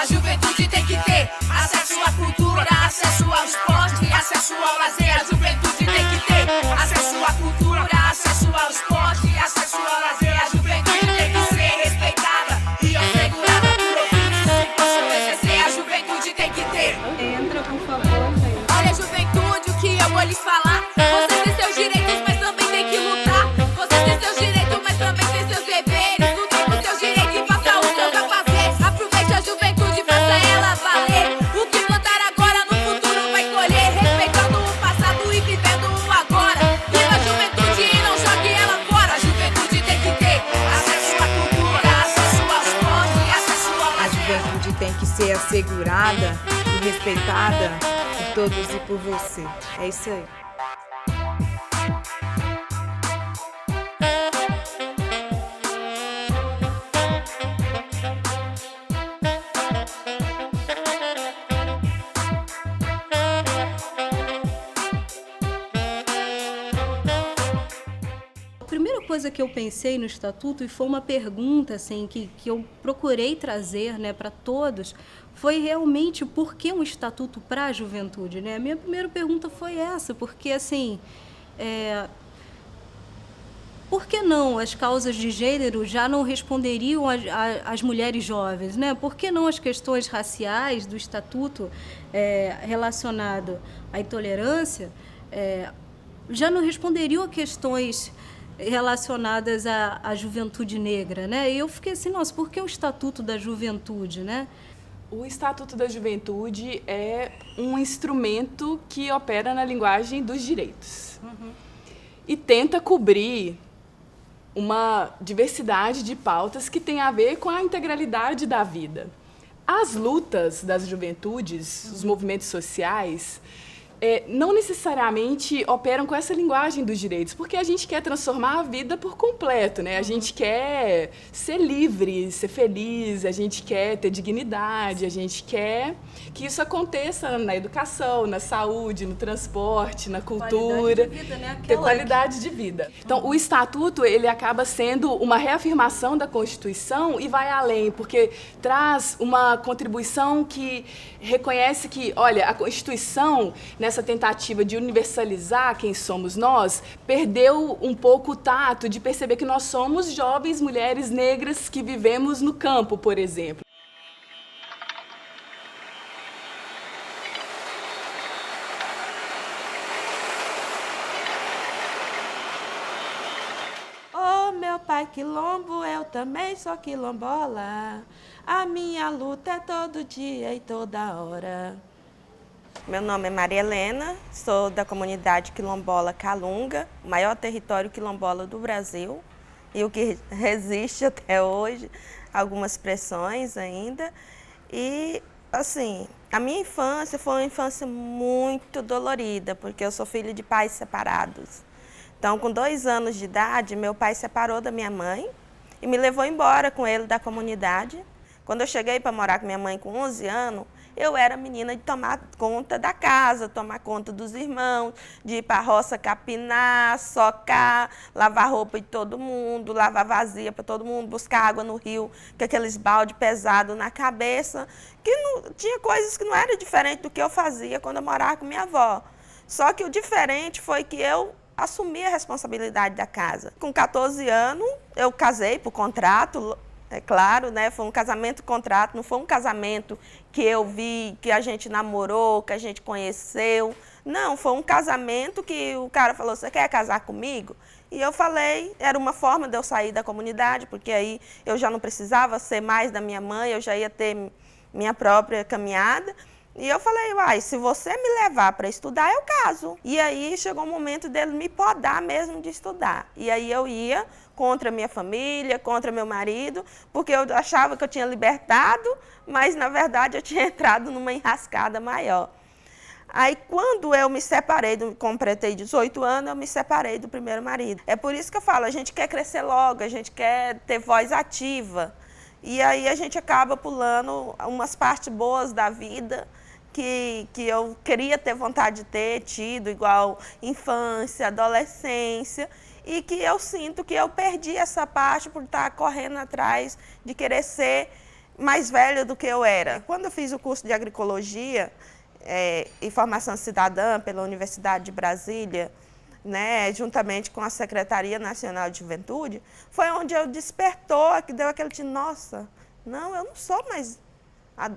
A juventude tem que ter acesso à cultura, acesso ao esporte, acesso ao lazer. A juventude tem que ter acesso à cultura, acesso ao esporte, acesso ao lazer. A juventude tem que ser respeitada e assegurada por ofícios que possam exercer. A juventude tem que ter. Entra, por favor, gente. Olha, juventude, o que eu vou lhes falar. Vocês têm seus direitos, mas também têm que lutar. Vocês têm seus direitos, mas também têm seus deveres. Lutem por seus direitos e façam os seus afazeres. Aproveite a juventude, faça ela valer. O que plantar agora, no futuro vai colher. Respeitando o passado e vivendo o agora. Viva a juventude e não jogue ela fora. A juventude tem que ter acesso à cultura, acesso ao esporte, acesso ao A lazer. juventude tem que ser assegurada e respeitada por todos e por você. É isso aí. A primeira coisa que eu pensei no Estatuto, e foi uma pergunta assim, que eu procurei trazer, né, para todos, foi realmente por que um Estatuto para a juventude, né? A minha primeira pergunta foi essa, porque assim, por que não as causas de gênero já não responderiam às mulheres jovens, né? Por que não as questões raciais do Estatuto relacionado à intolerância já não responderiam a questões relacionadas à juventude negra, né? E eu fiquei assim, nossa, por que o Estatuto da Juventude, né? O Estatuto da Juventude é um instrumento que opera na linguagem dos direitos. E tenta cobrir uma diversidade de pautas que tem a ver com a integralidade da vida. As lutas das juventudes, os movimentos sociais, não necessariamente operam com essa linguagem dos direitos, porque a gente quer transformar a vida por completo, né? A gente quer ser livre, ser feliz, a gente quer ter dignidade, a gente quer que isso aconteça na educação, na saúde, no transporte, na cultura, Qualidade de vida, né? ter qualidade de vida. Então, o Estatuto, ele acaba sendo uma reafirmação da Constituição e vai além, porque traz uma contribuição que reconhece que, olha, a Constituição, nessa tentativa de universalizar quem somos nós, perdeu um pouco o tato de perceber que nós somos jovens mulheres negras que vivemos no campo, por exemplo. Ô meu pai quilombo, eu também sou quilombola. A minha luta é todo dia e toda hora. Meu nome é Maria Helena, sou da comunidade quilombola Calunga, o maior território quilombola do Brasil, e o que resiste até hoje, algumas pressões ainda. E, assim, a minha infância foi uma infância muito dolorida, porque eu sou filha de pais separados. Então, com 2 anos de idade, meu pai separou da minha mãe e me levou embora com ele da comunidade. Quando eu cheguei para morar com minha mãe com 11 anos, eu era menina de tomar conta da casa, tomar conta dos irmãos, de ir para a roça capinar, socar, lavar roupa de todo mundo, lavar vazia para todo mundo, buscar água no rio com aqueles balde pesados na cabeça, que não, tinha coisas que não eram diferentes do que eu fazia quando eu morava com minha avó. Só que o diferente foi que eu assumi a responsabilidade da casa. Com 14 anos, eu casei por contrato, é claro, né? Foi um casamento-contrato, não foi um casamento que eu vi, que a gente namorou, que a gente conheceu. Não, foi um casamento que o cara falou, você quer casar comigo? E eu falei, era uma forma de eu sair da comunidade, porque aí eu já não precisava ser mais da minha mãe, eu já ia ter minha própria caminhada. E eu falei, uai, se você me levar para estudar, eu caso. E aí chegou o momento dele me podar mesmo de estudar. E aí eu ia contra minha família, contra meu marido, porque eu achava que eu tinha libertado, mas na verdade eu tinha entrado numa enrascada maior. Aí quando eu me separei, completei 18 anos, eu me separei do primeiro marido. É por isso que eu falo, a gente quer crescer logo, a gente quer ter voz ativa. E aí a gente acaba pulando umas partes boas da vida, que eu queria ter vontade de ter tido, igual infância, adolescência, e que eu sinto que eu perdi essa parte por estar correndo atrás de querer ser mais velha do que eu era. Quando eu fiz o curso de agroecologia e formação cidadã pela Universidade de Brasília, né, juntamente com a Secretaria Nacional de Juventude, foi onde eu despertou, que deu aquele tipo, nossa, não, eu não sou mais,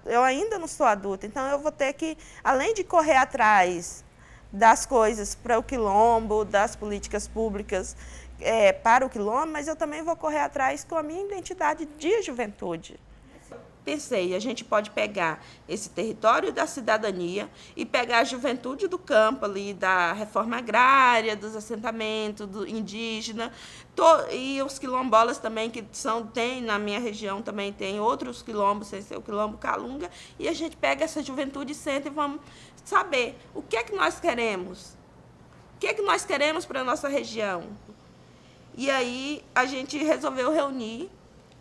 eu ainda não sou adulta, então eu vou ter que, além de correr atrás das coisas para o quilombo, das políticas públicas para o quilombo, mas eu também vou correr atrás com a minha identidade de juventude. Pensei, a gente pode pegar esse território da cidadania e pegar a juventude do campo ali, da reforma agrária, dos assentamentos, do indígena, e os quilombolas também, que tem na minha região, também tem outros quilombos, sem ser o quilombo Calunga, e a gente pega essa juventude e senta e vamos saber o que é que nós queremos. O que é que nós queremos para a nossa região? E aí a gente resolveu reunir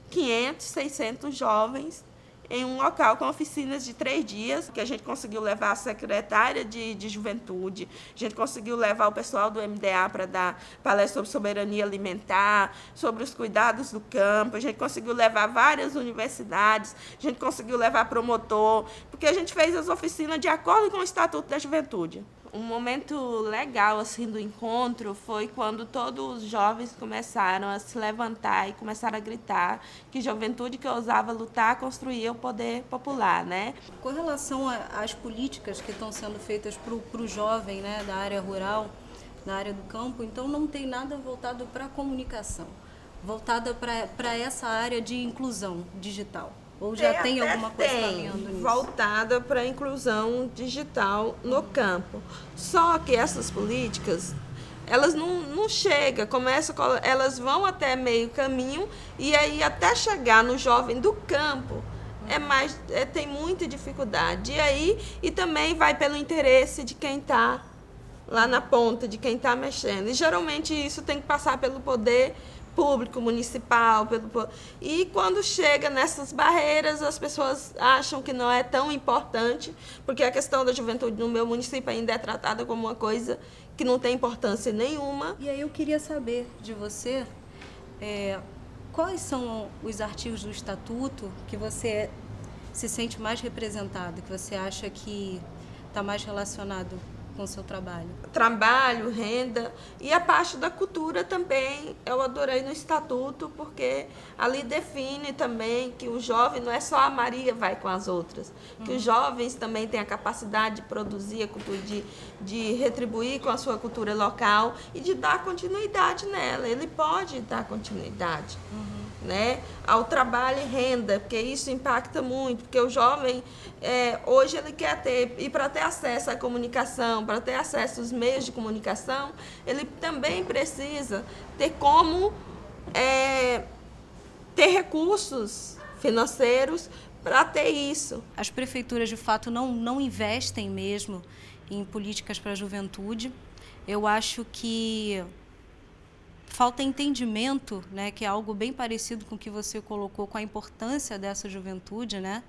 500, 600 jovens em um local com oficinas de 3 dias, que a gente conseguiu levar a secretária de juventude, a gente conseguiu levar o pessoal do MDA para dar palestra sobre soberania alimentar, sobre os cuidados do campo, a gente conseguiu levar várias universidades, a gente conseguiu levar promotor, porque a gente fez as oficinas de acordo com o Estatuto da Juventude. Um momento legal assim do encontro foi quando todos os jovens começaram a se levantar e começaram a gritar que juventude que ousava lutar construía o poder popular, né? Com relação às políticas que estão sendo feitas para o jovem, né, da área rural, da área do campo, então não tem nada voltado para a comunicação, voltada para essa área de inclusão digital. Ou já tem alguma coisa caminhando nisso? Voltada para a inclusão digital no campo. Só que essas políticas, elas não chegam, elas vão até meio caminho e aí até chegar no jovem do campo tem muita dificuldade. E também vai pelo interesse de quem está lá na ponta, de quem está mexendo. E geralmente isso tem que passar pelo poder público, municipal, e quando chega nessas barreiras, as pessoas acham que não é tão importante, porque a questão da juventude no meu município ainda é tratada como uma coisa que não tem importância nenhuma. E aí eu queria saber de você, quais são os artigos do Estatuto que você se sente mais representado, que você acha que está mais relacionado com o seu trabalho? Trabalho, renda e a parte da cultura também eu adorei no Estatuto, porque ali define também que o jovem não é só a Maria vai com as outras, que os jovens também têm a capacidade de produzir a cultura, de retribuir com a sua cultura local e de dar continuidade nela. Ele pode dar continuidade. Né, ao trabalho e renda, porque isso impacta muito, porque o jovem hoje ele quer e para ter acesso à comunicação, para ter acesso aos meios de comunicação, ele também precisa ter como ter recursos financeiros para ter isso. As prefeituras, de fato, não investem mesmo em políticas para a juventude. Eu acho que falta entendimento, né, que é algo bem parecido com o que você colocou, com a importância dessa juventude, né?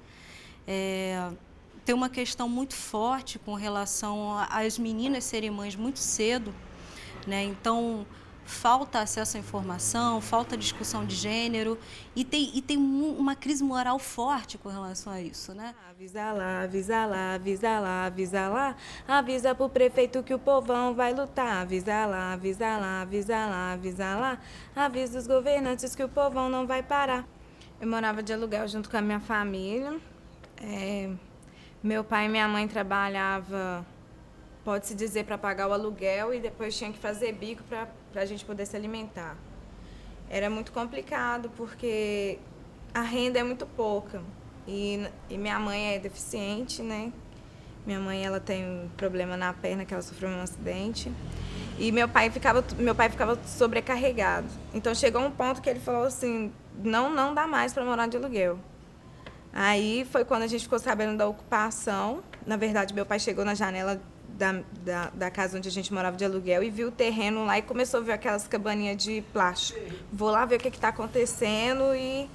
Tem uma questão muito forte com relação às meninas serem mães muito cedo, né? Então, falta acesso à informação, falta discussão de gênero e tem uma crise moral forte com relação a isso, né? Avisa lá, avisa lá, avisa lá, avisa lá, avisa pro prefeito que o povão vai lutar. Avisa lá, avisa lá, avisa lá, avisa lá, avisa os governantes que o povão não vai parar. Eu morava de aluguel junto com a minha família. Meu pai e minha mãe trabalhavam, pode-se dizer, para pagar o aluguel e depois tinha que fazer bico para a gente poder se alimentar. Era muito complicado porque a renda é muito pouca e minha mãe é deficiente, né? Minha mãe ela tem um problema na perna, que ela sofreu um acidente, e meu pai ficava sobrecarregado. Então chegou um ponto que ele falou assim, não dá mais para morar de aluguel. Aí foi quando a gente ficou sabendo da ocupação. Na verdade, meu pai chegou na janela da casa onde a gente morava de aluguel e viu o terreno lá e começou a ver aquelas cabaninhas de plástico. Vou lá ver o que está acontecendo e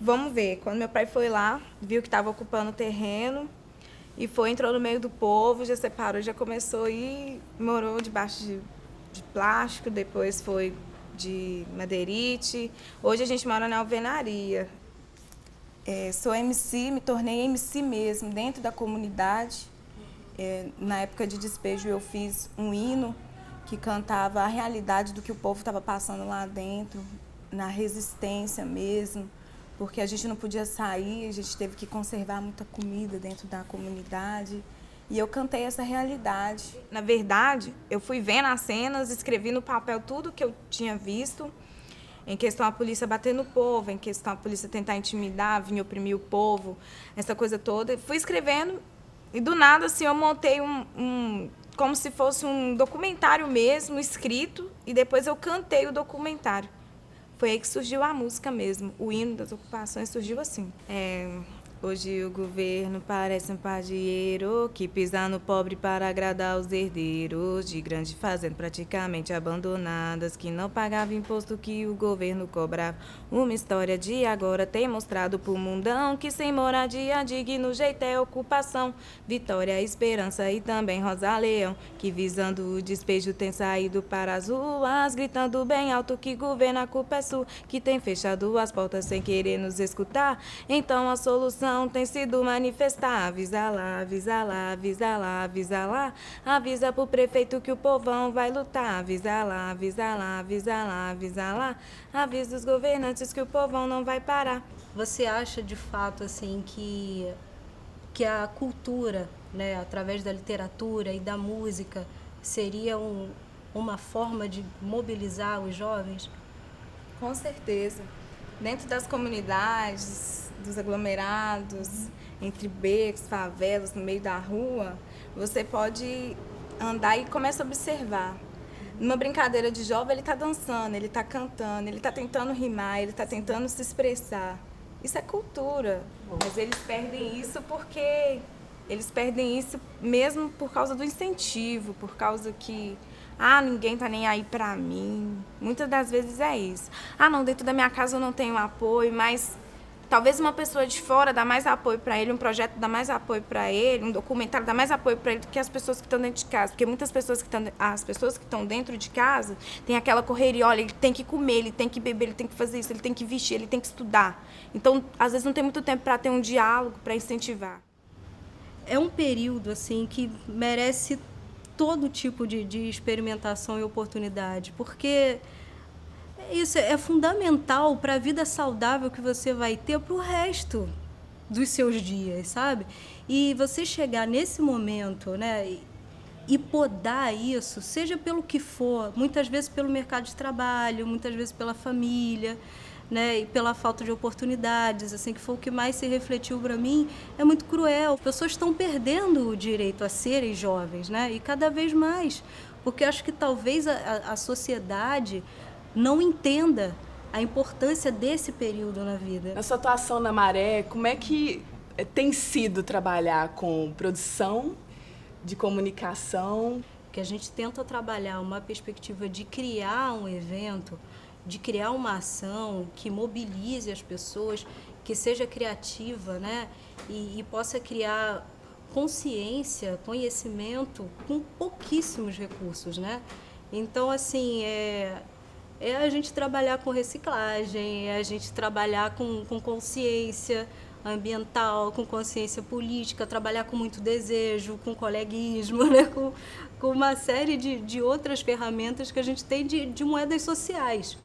vamos ver. Quando meu pai foi lá, viu que estava ocupando o terreno e entrou no meio do povo, já separou, já começou e morou debaixo de plástico, depois foi de madeirite. Hoje a gente mora na alvenaria. Sou MC, me tornei MC mesmo, dentro da comunidade. Na época de despejo eu fiz um hino que cantava a realidade do que o povo estava passando lá dentro, na resistência mesmo, porque a gente não podia sair, a gente teve que conservar muita comida dentro da comunidade. E eu cantei essa realidade. Na verdade, eu fui vendo as cenas, escrevi no papel tudo que eu tinha visto, em questão a polícia bater no povo, em questão a polícia tentar intimidar, vir oprimir o povo, essa coisa toda. Fui escrevendo e do nada assim, eu montei como se fosse um documentário mesmo, escrito, e depois eu cantei o documentário. Foi aí que surgiu a música mesmo, o hino das ocupações surgiu assim. Hoje o governo parece um padieiro que pisa no pobre para agradar os herdeiros de grande fazenda praticamente abandonadas que não pagavam imposto que o governo cobrava. Uma história de agora tem mostrado pro mundão que sem moradia digno jeito é ocupação. Vitória, Esperança e também Rosa Leão que visando o despejo tem saído para as ruas gritando bem alto que governo a culpa é sua, que tem fechado as portas sem querer nos escutar. Então a solução tem sido manifestar. Avisa lá, avisa lá, avisa lá, avisa lá. Avisa pro prefeito que o povão vai lutar. Avisa lá, avisa lá, avisa lá, avisa lá. Avisa os governantes que o povão não vai parar. Você acha de fato assim que a cultura, né, através da literatura e da música, seria uma forma de mobilizar os jovens? Com certeza. Dentro das comunidades, dos aglomerados, entre becos, favelas, no meio da rua, você pode andar e começa a observar. Numa brincadeira de jovem, ele está dançando, ele está cantando, ele está tentando rimar, ele está tentando se expressar. Isso é cultura, mas eles perdem isso porque eles perdem isso mesmo por causa do incentivo, por causa que ninguém tá nem aí pra mim. Muitas das vezes é isso. Não, dentro da minha casa eu não tenho apoio, mas talvez uma pessoa de fora dá mais apoio para ele, um projeto dá mais apoio para ele, um documentário dá mais apoio para ele do que as pessoas que estão dentro de casa. Porque muitas pessoas as pessoas que estão dentro de casa tem aquela correria, olha, ele tem que comer, ele tem que beber, ele tem que fazer isso, ele tem que vestir, ele tem que estudar. Então, às vezes não tem muito tempo para ter um diálogo, para incentivar. É um período assim que merece todo tipo de experimentação e oportunidade, porque isso é fundamental para a vida saudável que você vai ter para o resto dos seus dias, sabe? E você chegar nesse momento, né, e podar isso, seja pelo que for, muitas vezes pelo mercado de trabalho, muitas vezes pela família, né, e pela falta de oportunidades, assim, que foi o que mais se refletiu para mim, é muito cruel. As pessoas estão perdendo o direito a serem jovens, né, e cada vez mais, porque acho que talvez a sociedade não entenda a importância desse período na vida. Na sua atuação na Maré, como é que tem sido trabalhar com produção de comunicação? Que a gente tenta trabalhar uma perspectiva de criar um evento, de criar uma ação que mobilize as pessoas, que seja criativa, né? E possa criar consciência, conhecimento com pouquíssimos recursos, né? Então, assim, é a gente trabalhar com reciclagem, é a gente trabalhar com consciência ambiental, com consciência política, trabalhar com muito desejo, com coleguismo, né? com uma série de outras ferramentas que a gente tem de moedas sociais.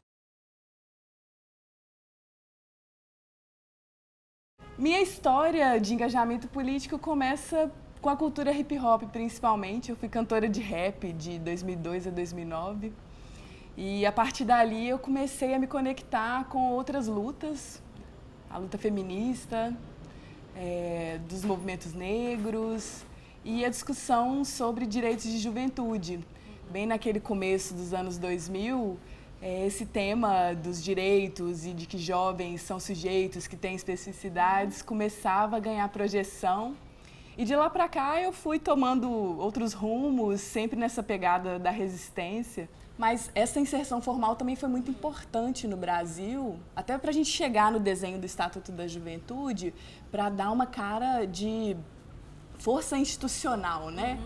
Minha história de engajamento político começa com a cultura hip hop, principalmente. Eu fui cantora de rap de 2002 a 2009 e a partir dali eu comecei a me conectar com outras lutas, a luta feminista, dos movimentos negros e a discussão sobre direitos de juventude. Bem naquele começo dos anos 2000, esse tema dos direitos e de que jovens são sujeitos que têm especificidades começava a ganhar projeção. E de lá para cá eu fui tomando outros rumos, sempre nessa pegada da resistência. Mas essa inserção formal também foi muito importante no Brasil, até para a gente chegar no desenho do Estatuto da Juventude, para dar uma cara de força institucional, né?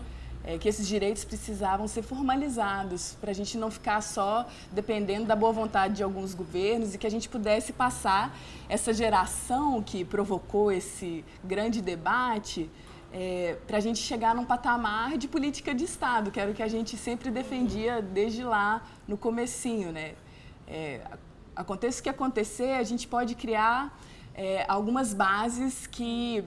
que esses direitos precisavam ser formalizados, para a gente não ficar só dependendo da boa vontade de alguns governos e que a gente pudesse passar essa geração que provocou esse grande debate para a gente chegar num patamar de política de Estado, que era o que a gente sempre defendia desde lá no comecinho, né? Aconteça o que acontecer, a gente pode criar algumas bases que,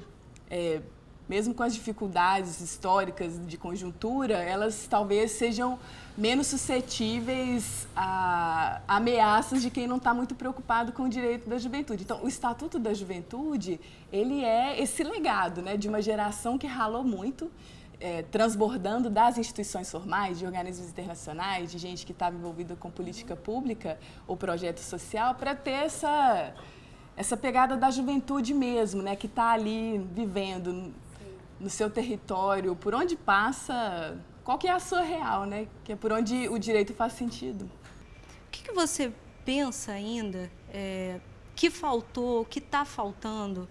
mesmo com as dificuldades históricas de conjuntura, elas talvez sejam menos suscetíveis a ameaças de quem não está muito preocupado com o direito da juventude. Então, o Estatuto da Juventude, ele é esse legado, né, de uma geração que ralou muito, transbordando das instituições formais, de organismos internacionais, de gente que estava envolvida com política pública ou projeto social, para ter essa pegada da juventude mesmo, né, que está ali vivendo no seu território, por onde passa, qual que é a sua real, né, que é por onde o direito faz sentido. O que você pensa ainda que faltou, que está faltando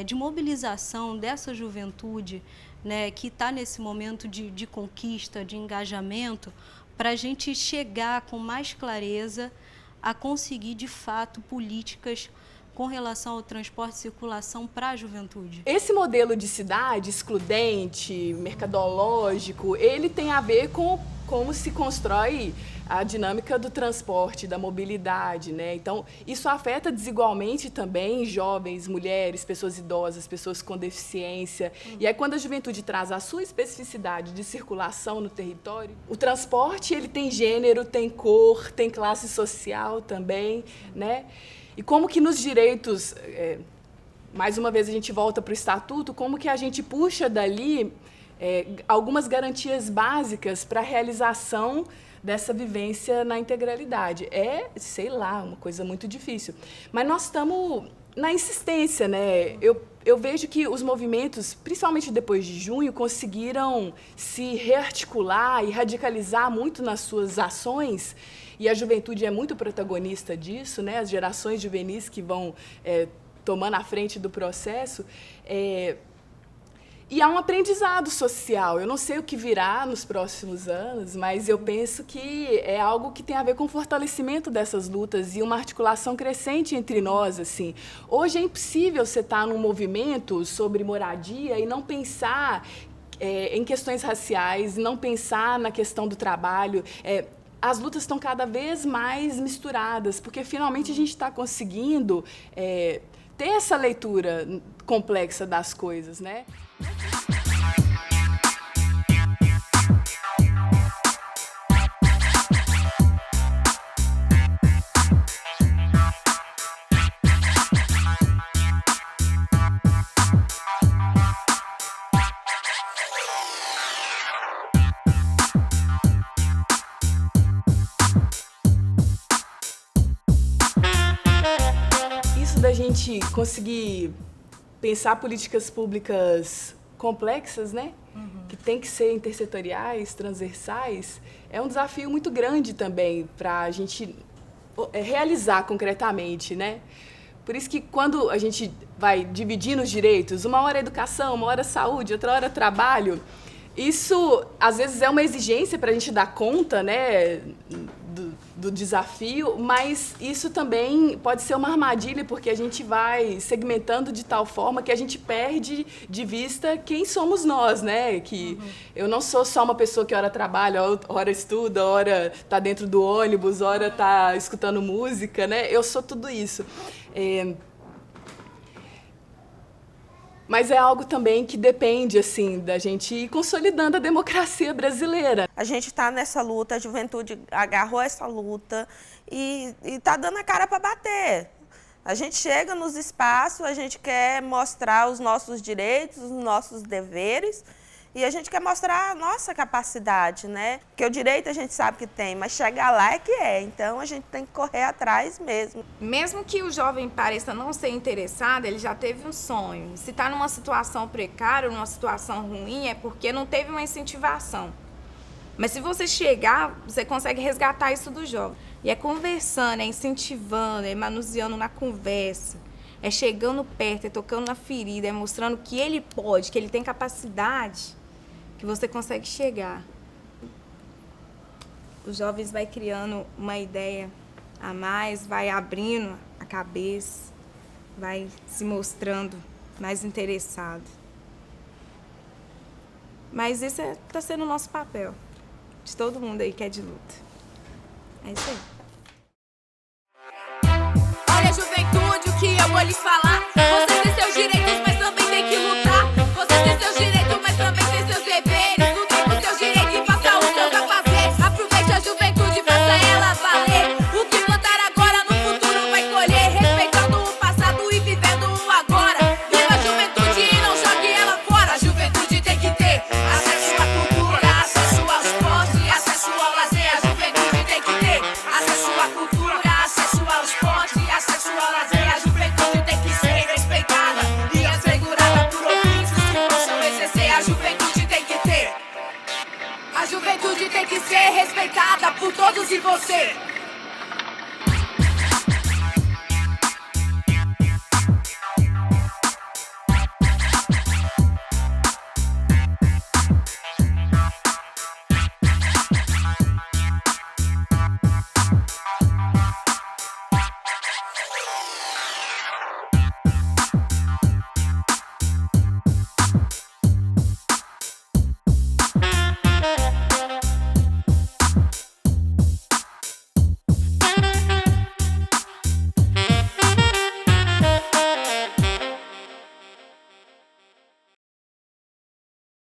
de mobilização dessa juventude, né, que está nesse momento de conquista, de engajamento, para a gente chegar com mais clareza a conseguir, de fato, políticas com relação ao transporte e circulação para a juventude? Esse modelo de cidade excludente, mercadológico, ele tem a ver com como se constrói a dinâmica do transporte, da mobilidade, né? Então, isso afeta desigualmente também jovens, mulheres, pessoas idosas, pessoas com deficiência. E aí, quando a juventude traz a sua especificidade de circulação no território, o transporte, ele tem gênero, tem cor, tem classe social também, né? E como que nos direitos, mais uma vez a gente volta para o Estatuto, como que a gente puxa dali algumas garantias básicas para a realização dessa vivência na integralidade. Sei lá, uma coisa muito difícil. Mas nós estamos na insistência, né? Eu vejo que os movimentos, principalmente depois de junho, conseguiram se rearticular e radicalizar muito nas suas ações, e a juventude é muito protagonista disso, né? As gerações juvenis que vão tomando a frente do processo. E há um aprendizado social. Eu não sei o que virá nos próximos anos, mas eu penso que é algo que tem a ver com o fortalecimento dessas lutas e uma articulação crescente entre nós, assim. Hoje é impossível você estar num movimento sobre moradia e não pensar em questões raciais, não pensar na questão do trabalho. As lutas estão cada vez mais misturadas, porque finalmente a gente está conseguindo ter essa leitura complexa das coisas, né? Isso da gente conseguir pensar políticas públicas complexas, né? Que tem que ser intersetoriais, transversais, é um desafio muito grande também para a gente realizar concretamente, né? Por isso que quando a gente vai dividindo os direitos, uma hora é educação, uma hora é saúde, outra hora é trabalho, isso às vezes é uma exigência para a gente dar conta, né, do desafio, mas isso também pode ser uma armadilha, porque a gente vai segmentando de tal forma que a gente perde de vista quem somos nós, né? Que eu não sou só uma pessoa que ora trabalha, ora estuda, ora está dentro do ônibus, ora está escutando música, né? Eu sou tudo isso. Mas é algo também que depende, assim, da gente ir consolidando a democracia brasileira. A gente está nessa luta, a juventude agarrou essa luta e está dando a cara para bater. A gente chega nos espaços, a gente quer mostrar os nossos direitos, os nossos deveres, e a gente quer mostrar a nossa capacidade, né? Porque o direito a gente sabe que tem, mas chegar lá é que é. Então, a gente tem que correr atrás mesmo. Mesmo que o jovem pareça não ser interessado, ele já teve um sonho. Se está numa situação precária, numa situação ruim, é porque não teve uma incentivação. Mas se você chegar, você consegue resgatar isso do jovem. E é conversando, é incentivando, é manuseando na conversa, é chegando perto, é tocando na ferida, é mostrando que ele pode, que ele tem capacidade, que você consegue chegar. Os jovens vai criando uma ideia a mais, vai abrindo a cabeça, vai se mostrando mais interessado. Mas isso está sendo o nosso papel, de todo mundo aí que é de luta. É isso aí. Olha, juventude, o que eu vou lhes falar. Vocês têm seus direitos, mas também tem que lutar. Vocês têm seus direitos, mas também têm seus deveres. Lutem por seus direitos e faça os seus afazeres. Aproveite a juventude, faça ela valer. O que plantar agora, no futuro vai colher. Respeitando o passado e vivendo o agora. Viva a juventude e não jogue ela fora. A juventude tem que ter acesso à cultura, acesso ao esporte, acesso ao lazer. A juventude tem que ter acesso à cultura, acesso ao esporte, acesso ao lazer. A juventude tem que ser respeitada e assegurada por ofícios que possam exercer. A juventude tem que ter. A juventude tem que ser respeitada por todos e você.